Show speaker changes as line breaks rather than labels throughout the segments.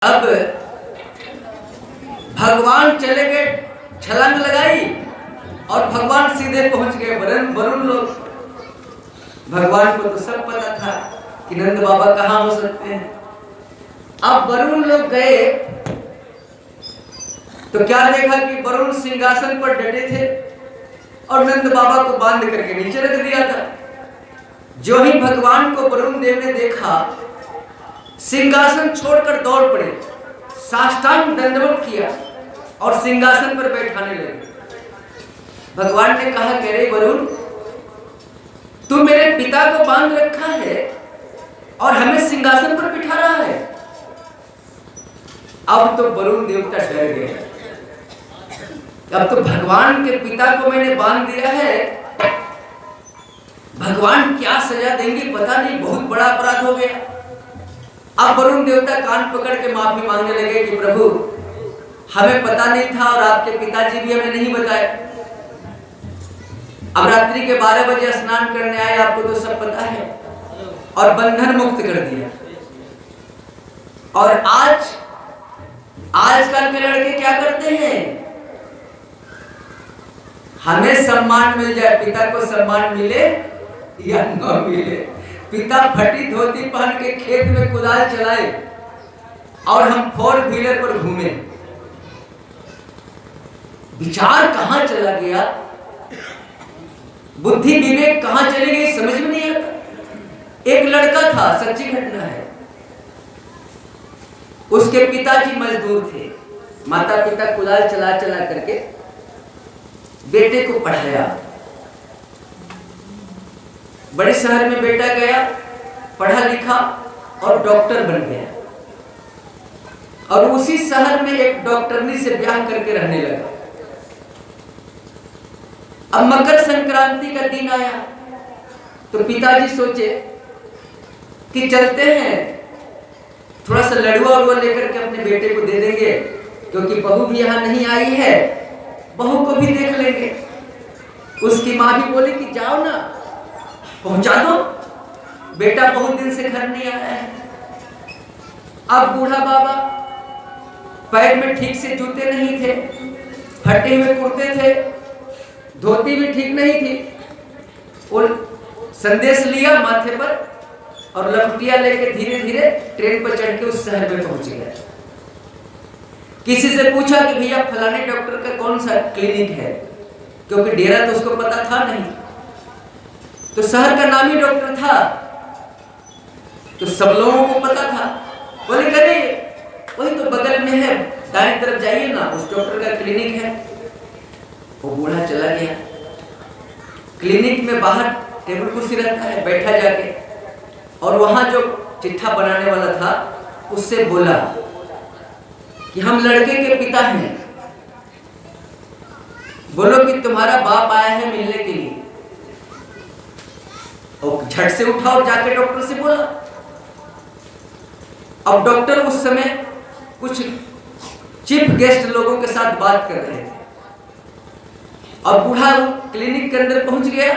अब भगवान चले गए, छलांग लगाई और भगवान सीधे पहुंच गए वरुण लोग। भगवान को तो सब पता था कि नंद बाबा कहाँ हो सकते हैं। अब वरुण लोग गए तो क्या देखा कि वरुण सिंहासन पर डटे थे और नंद बाबा को बांध करके नीचे रख दिया था। जो ही भगवान को वरुण देव ने देखा, सिंहासन छोड़कर दौड़ पड़े, साष्टांग दंडवत किया और सिंहासन पर बैठाने लगे। भगवान ने कहा, कह रहे वरुण, तू मेरे पिता को बांध रखा है और हमें सिंहासन पर बिठा रहा है। अब तो वरुण देवता डर गए। अब तो भगवान के पिता को मैंने बांध दिया है, भगवान क्या सजा देंगे पता नहीं, बहुत बड़ा अपराध हो गया। अब वरुण देवता कान पकड़ के माफी मांगने लगे कि प्रभु, हमें पता नहीं था और आपके पिताजी भी हमें नहीं बताए। अब रात्रि के 12 बजे स्नान करने आए, आपको तो सब पता है, और बंधन मुक्त कर दिया। और आजकल के लड़के क्या करते हैं, हमें सम्मान मिल जाए, पिता को सम्मान मिले या न मिले, पिता फटी धोती पहन के खेत में कुदाल चलाए और हम 4 व्हीलर पर घूमे। विचार कहां चला गया, बुद्धि विवेक कहां चली गई, समझ में नहीं आता। एक लड़का था, सच्ची घटना है, उसके पिताजी मजदूर थे, माता पिता कुदाल चला चला करके बेटे को पढ़ाया। बड़े शहर में बेटा गया, पढ़ा लिखा और डॉक्टर बन गया, और उसी शहर में एक डॉक्टरनी से ब्याह करके रहने लगा। अब मकर संक्रांति का दिन आया तो पिताजी सोचे कि चलते हैं, थोड़ा सा लड़ुआ उड़ुआ लेकर के अपने बेटे को दे देंगे, क्योंकि बहू भी यहाँ नहीं आई है, बहू को भी देख लेंगे। उसकी माँ भी बोली कि जाओ ना, पहुंचा दो, बेटा बहुत दिन से घर नहीं आया है। अब बूढ़ा बाबा, पैर में ठीक से जूते नहीं थे, फटे हुए कुर्ते थे, धोती भी ठीक नहीं थी, और संदेश लिया माथे पर और लखटिया लेके धीरे धीरे ट्रेन पर चढ़ के उस शहर में पहुंच गया। किसी से पूछा कि भैया फलाने डॉक्टर का कौन सा क्लिनिक है, क्योंकि डेरा तो उसको पता था नहीं, तो शहर का नामी डॉक्टर था, तो सब लोगों को पता था। बोले करे वही तो बगल में है, दाएं तरफ जाइए ना, उस डॉक्टर का क्लिनिक है। वो बूढ़ा चला गया। क्लिनिक में बाहर टेबल कुर्सी रहता है, बैठा जाके, और वहां जो चिट्ठा बनाने वाला था उससे बोला कि हम लड़के के पिता हैं, बोलो कि तुम्हारा बाप आया है मिलने के लिए। और झट से उठा और जाके डॉक्टर से बोला। अब डॉक्टर उस समय कुछ चीफ गेस्ट लोगों के साथ बात कर रहे थे। अब बूढ़ा क्लिनिक के अंदर पहुंच गया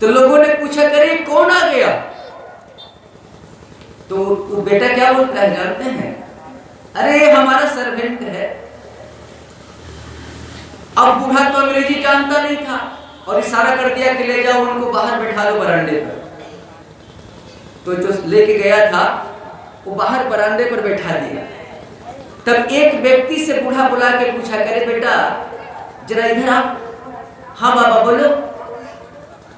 तो लोगों ने पूछा, करे कौन आ गया? तो वो बेटा क्या बोलता है जानते हैं, अरे हमारा सर्वेंट है। अब बूढ़ा तो अंग्रेजी जानता नहीं था और इशारा कर दिया कि ले जाओ उनको बाहर बैठा दो बरामदे पर। तो जो लेके गया था वो बाहर बरामदे पर बैठा दिया। तब एक व्यक्ति से बूढ़ा बुला के पूछा, करे बेटा जरा इधर आप। हाँ बाबा बोलो।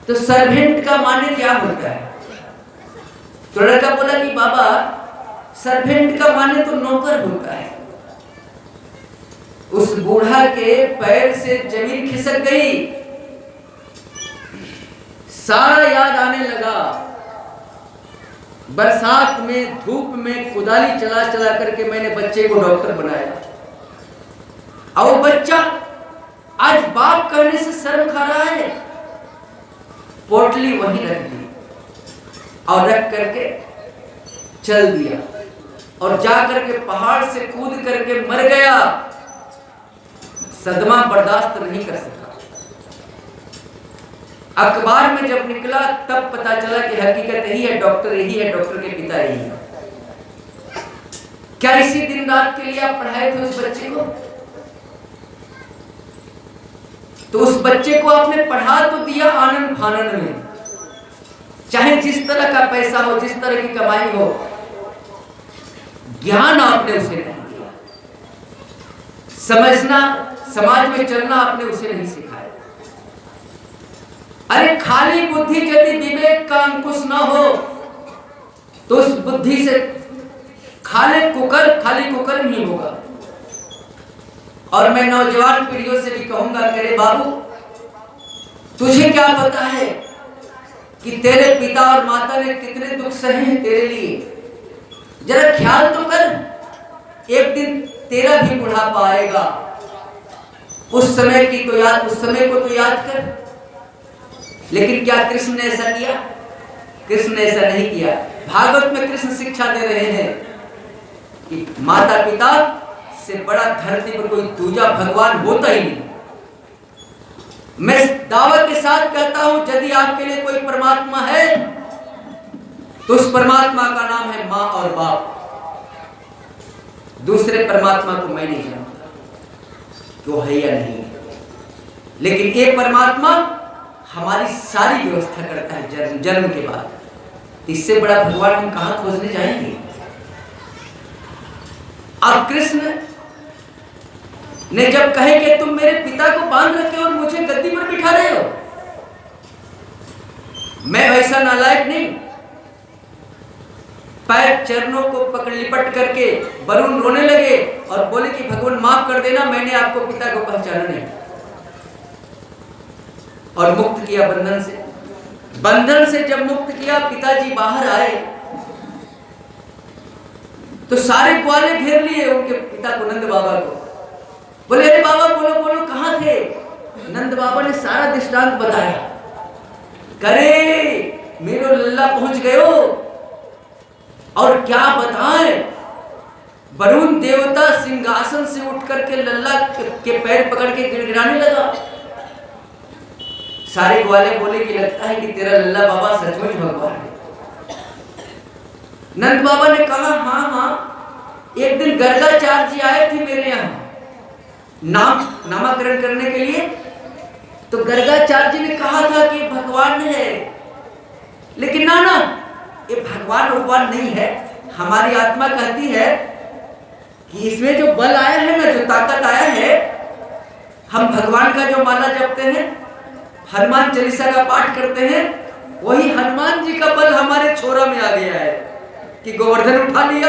तो सर्वेंट का माने क्या होता है? तो लड़का बोला कि बाबा सर्वेंट का माने तो नौकर होता है। उस बूढ़ा के पैर से जमीन खिसक गई, सारा याद आने लगा। बरसात में धूप में कुदाली चला चला करके मैंने बच्चे को डॉक्टर बनाया, और वो बच्चा आज बाप कहने से शर्म खा रहा है। पोटली वहीं रख दी और रख करके चल दिया, और जा करके पहाड़ से कूद करके मर गया। सदमा बर्दाश्त नहीं कर सका। अखबार में जब निकला तब पता चला कि हकीकत यही है, डॉक्टर यही है, डॉक्टर के पिता यही है। क्या इसी दिन रात के लिए आप पढ़ाए थे उस बच्चे को? तो उस बच्चे को आपने पढ़ा तो दिया आनंद फानन में, चाहे जिस तरह का पैसा हो, जिस तरह की कमाई हो, ज्ञान आपने उसे नहीं दिया। समझना, समाज में चलना आपने उसे नहीं सिखाया। अरे खाली बुद्धि यदि विवेक का अंकुश ना हो तो उस बुद्धि से खाली कुकर नहीं होगा। और मैं नौजवान पीढ़ियों से भी कहूंगा, अरे बाबू, तुझे क्या पता है कि तेरे पिता और माता ने कितने दुख सहे हैं तेरे लिए? जरा ख्याल तो कर, एक दिन तेरा भी बुढ़ापा आएगा, उस समय को तो याद कर। लेकिन क्या कृष्ण ने ऐसा किया? कृष्ण ने ऐसा नहीं किया। भागवत में कृष्ण शिक्षा दे रहे हैं कि माता पिता से बड़ा धरती पर कोई दूजा भगवान होता ही नहीं। मैं दावा के साथ कहता हूं, यदि आपके लिए कोई परमात्मा है तो उस परमात्मा का नाम है मां और बाप। दूसरे परमात्मा को मैं नहीं जानता कि वो है या नहीं है, लेकिन एक परमात्मा हमारी सारी व्यवस्था करता है जन्म के बाद। इससे बड़ा भगवान हम कहां खोजने जाएंगे? अब कृष्ण ने जब कहे कि तुम मेरे पिता को बांध रखे और मुझे गद्दी पर बिठा रहे हो, मैं वैसा नालायक नहीं। पैर चरणों को पकड़ लिपट करके वरुण रोने लगे और बोले कि भगवान माफ कर देना, मैंने आपको पिता को पहचाना नहीं। और मुक्त किया बंधन से। बंधन से जब मुक्त किया, पिताजी बाहर आए तो सारे ग्वाले घेर लिए उनके पिता को, नंद बाबा को। बोले अरे बाबा बोलो बोलो, कहां थे? नंद बाबा ने सारा दृष्टांत बताया। करे मेरो लल्ला पहुंच गयो। और क्या बताएं, वरुण देवता सिंहासन से उठ करके लल्ला के पैर पकड़ के गिड़गिड़ाने लगा। सारे ग्वाले बोले कि लगता है कि तेरा लल्ला बाबा सचमुच भगवान है। नंद बाबा ने कहा हाँ हाँ, एक दिन गर्गाचार्य जी आए थे मेरे यहाँ नामकरण करने के लिए, तो गर्गाचार्य जी ने कहा था कि भगवान है, लेकिन ना ये भगवान नहीं है। हमारी आत्मा कहती है कि इसमें जो बल आया है ना, जो ताकत आया है, हम भगवान का जो माला जपते हैं, हनुमान चालीसा का पाठ करते हैं, वही हनुमान जी का बल हमारे छोरा में आ गया है कि गोवर्धन उठा लिया।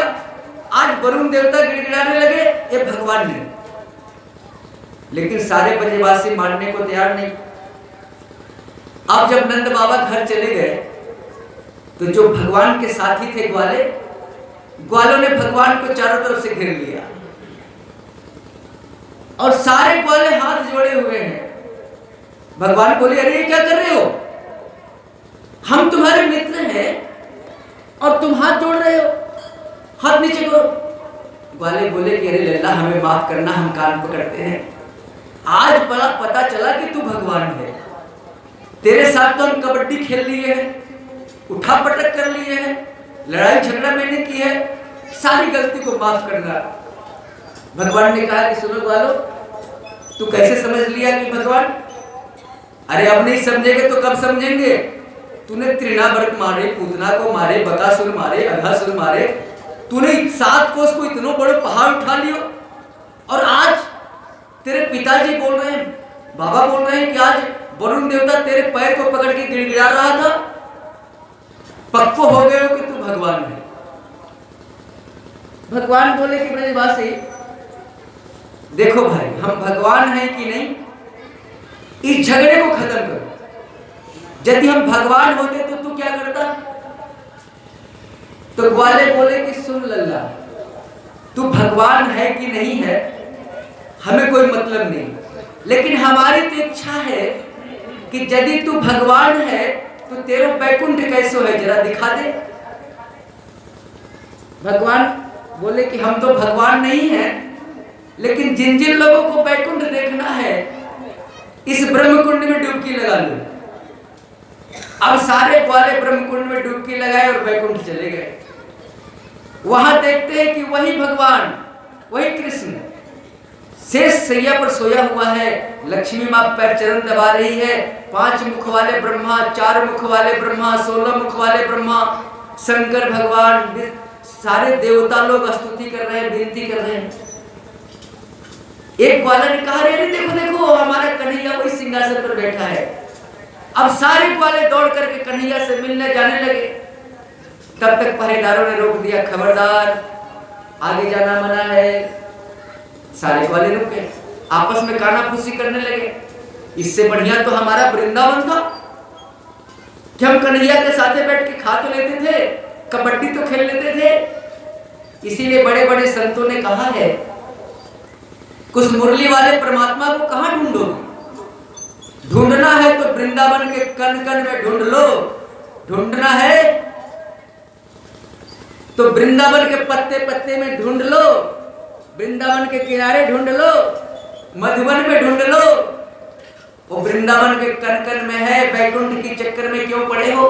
आज वरुण देवता गिड़गिड़ाने लगे, ये भगवान नहीं। लेकिन सारे ब्रजवासी मानने को तैयार नहीं। अब जब नंद बाबा घर चले गए तो जो भगवान के साथी थे ग्वालों ने भगवान को चारों तरफ से घेर लिया और सारे ग्वाले हाथ जोड़े हुए हैं। भगवान बोले अरे ये क्या कर रहे हो? हम तुम्हारे मित्र हैं और तुम हाथ जोड़ रहे हो, हाथ नीचे करो। ग्वाले बोले कि अरे लल्ला हमें माफ करना, हम कान पकड़ते हैं। आज बड़ा पता चला कि तू भगवान है। तेरे साथ तो हम कबड्डी खेल लिए हैं, उठा पटक कर लिए हैं, लड़ाई झगड़ा मैंने की है, सारी गलती को माफ करना। भगवान ने कहा कि सुनो ग्वालो, तू कैसे समझ लिया कि भगवान? अरे अब नहीं समझेंगे तो कब समझेंगे? तूने तृणावर्त मारे, पूतना को मारे, बकासुर मारे, अघासुर मारे, तूने 7 कोस को इतना बड़ा पहाड़ उठा लियो, और आज तेरे पिताजी बोल रहे हैं, बाबा बोल रहे हैं कि आज वरुण देवता तेरे पैर को पकड़ के गिड़गिड़ा रहा था। पक्को हो गए हो कि तू भगवान है। भगवान बोले कि ब्रजवासी देखो भाई, हम भगवान हैं कि नहीं, इस झगड़े को खत्म करो। यदि हम भगवान होते तो तू क्या करता? तो ग्वाले बोले कि सुन लल्ला, तू भगवान है कि नहीं है हमें कोई मतलब नहीं, लेकिन हमारी तो इच्छा है कि यदि तू भगवान है तो तेरा बैकुंठ कैसे है, जरा दिखा दे। भगवान बोले कि हम तो भगवान नहीं हैं, लेकिन जिन जिन लोगों को बैकुंठ देखना है इस ब्रह्मकुंड में डुबकी लगा लो। अब सारे ग्वाले ब्रह्मकुंड में डुबकी लगाए और बैकुंठ चले गए। वहां देखते हैं कि वही भगवान, वही कृष्ण शेष सैया पर सोया हुआ है। लक्ष्मी मां पैर चरण दबा रही है। 5 मुख वाले ब्रह्मा, 4 मुख वाले ब्रह्मा, 16 मुख वाले ब्रह्मा, शंकर भगवान, सारे देवता लोग स्तुति कर रहे हैं, विनती कर रहे हैं। एक ग्वाला ने कहा, अरे देखो देखो हमारा कन्हैया वही सिंहासन पर बैठा है। अब सारे ग्वाले दौड़ करके कन्हैया से मिलने जाने लगे। तब तक पहरेदारों ने रोक दिया, खबरदार आगे जाना मना है। सारे ग्वाले रुक गए, आपस में कानाफूसी करने लगे। इससे बढ़िया तो हमारा वृंदावन था कि हम कन्हैया के साथ बैठ के खा तो लेते थे, कबड्डी तो खेल लेते थे। इसीलिए बड़े बड़े संतों ने कहा है, कुछ मुरली वाले परमात्मा को कहां ढूंढोगे? ढूंढना है तो वृंदावन के कण कण में ढूंढ लो। ढूंढना है तो वृंदावन के पत्ते पत्ते में ढूंढ लो, वृंदावन के किनारे ढूंढ लो, मधुबन में ढूंढ लो। वो वृंदावन के कण कण में है, वैकुंठ की चक्कर में क्यों पड़े हो?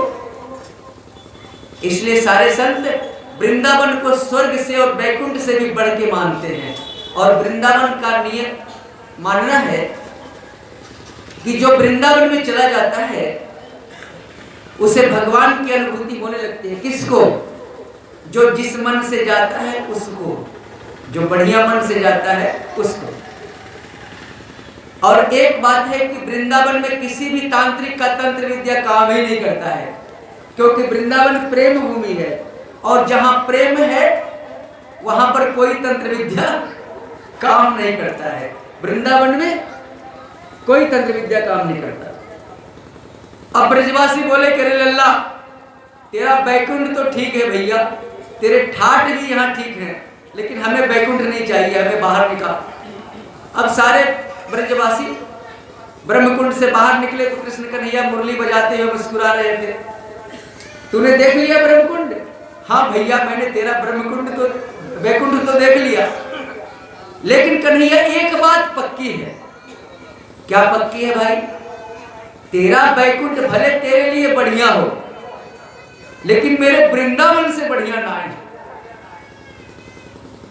इसलिए सारे संत वृंदावन को स्वर्ग से और वैकुंठ से भी बढ़ के मानते हैं। और वृंदावन का नियत मानना है कि जो वृंदावन में चला जाता है उसे भगवान की अनुभूति होने लगती है। किसको? जो जिस मन से जाता है उसको, जो बढ़िया मन से जाता है उसको। और एक बात है कि वृंदावन में किसी भी तांत्रिक का तंत्र विद्या काम ही नहीं करता है, क्योंकि वृंदावन प्रेम भूमि है। और जहां प्रेम है वहां पर कोई तंत्र विद्या काम नहीं करता है। वृंदावन में कोई तंत्र विद्या काम नहीं करता। अब ब्रजवासी बोले कि अरे लल्ला, तेरा बैकुंठ तो ठीक है भैया, तेरे ठाट भी यहाँ ठीक है, लेकिन हमें बैकुंठ नहीं चाहिए, हमें बाहर निकाल। अब सारे ब्रजवासी ब्रह्मकुंड से बाहर निकले तो कृष्ण कन्हैया मुरली बजाते हुए मुस्कुरा रहे थे। तूने देख लिया ब्रह्मकुंड? हाँ भैया, मैंने तेरा ब्रह्मकुंड तो बैकुंठ तो देख लिया, लेकिन कन्हैया एक बात पक्की है। क्या पक्की है भाई? तेरा बैकुंठ भले तेरे लिए बढ़िया हो, लेकिन मेरे वृंदावन से बढ़िया ना है।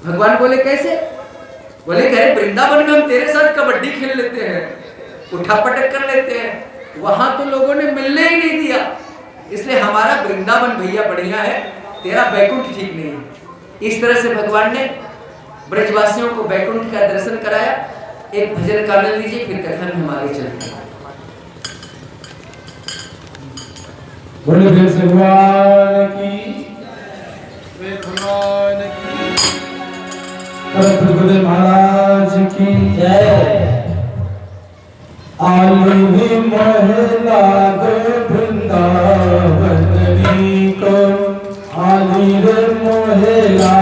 भगवान बोले कैसे? बोले कहे वृंदावन में हम तेरे साथ कबड्डी खेल लेते हैं, उठा पटक कर लेते हैं, वहां तो लोगों ने मिलने ही नहीं दिया, इसलिए हमारा वृंदावन भैया बढ़िया है, तेरा बैकुंठ ठीक नहीं है। इस तरह से भगवान ने ब्रजवासियों को बैकुंठ का दर्शन कराया। एक भजन का आनंद लीजिए, फिर कथा में हम आगे चलते हैं।
बोले भगवान की, भगवान की, गुरुदेव महाराज की जय। आलू महिला दो वृंदावन को, आली रे महिला